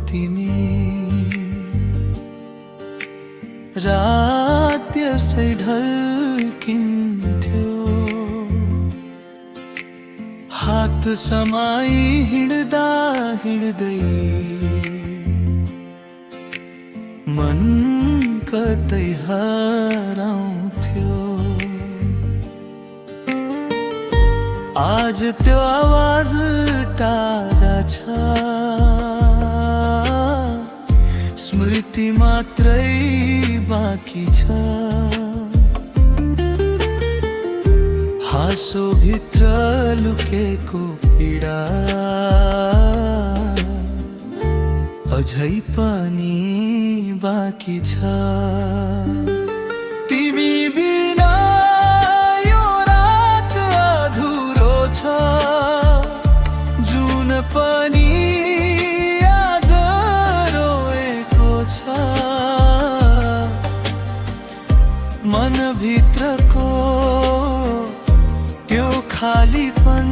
तिमी रात त्यसै ढल्किन्थ्यो हात समाई हिँड्दा हिँड्दै मन कतै हराउँथ्यो आज त्यो आवाज टाढा छ स्मृति मात्रै बाँकी छ हाँसो भित्र लुकेको पीडा अझै पनि बाँकी छ तिमी बिना यो रात अधुरो छ जुन पनि आज रोएको छ मनभित्रको त्यो खालीपन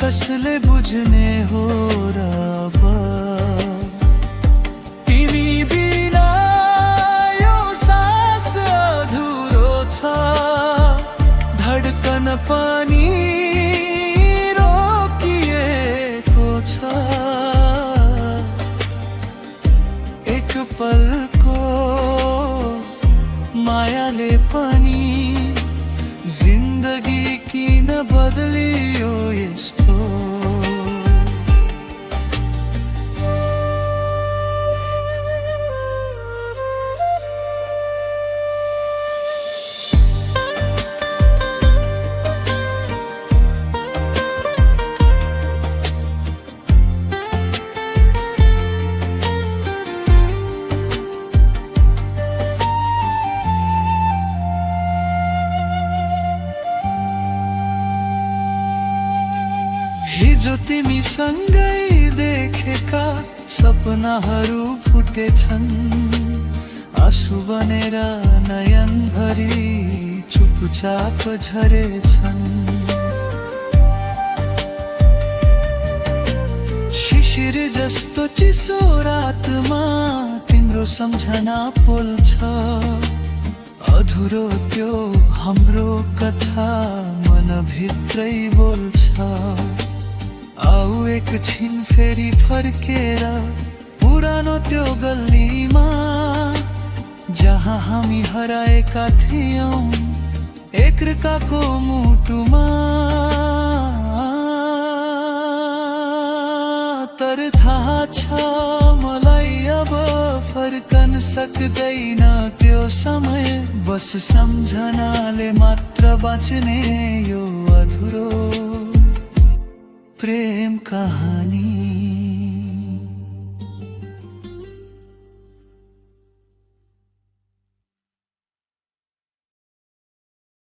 कसले बुझ्ने हो र अब तिमी बिना यो सास अधुरो छ धड्कन पनि रोकिएको छ एक पलको मायाले पनि जिन्दगी किन बदलियो यस्तो हिजो तिमीसँगै देखेका सपनाहरू फुटेछन् आँसु बनेर नयनभरि चुपचाप झरेछन् शिशिर जस्तो चिसो रातमा तिम्रो सम्झना पोल्छ अधुरो त्यो हाम्रो कथा मनभित्रै बोल्छ आऊ एकछिन फेरि फर्केर पुरानो त्यो गल्लीमा जहाँ हामी हराएका थियौं एकर्काको मुटुमा तर थाहा छ मलाई अब फर्कन सक्दैन त्यो समय बस सम्झनाले मात्र बाँच्ने यो अधुरो प्रेम कहाँ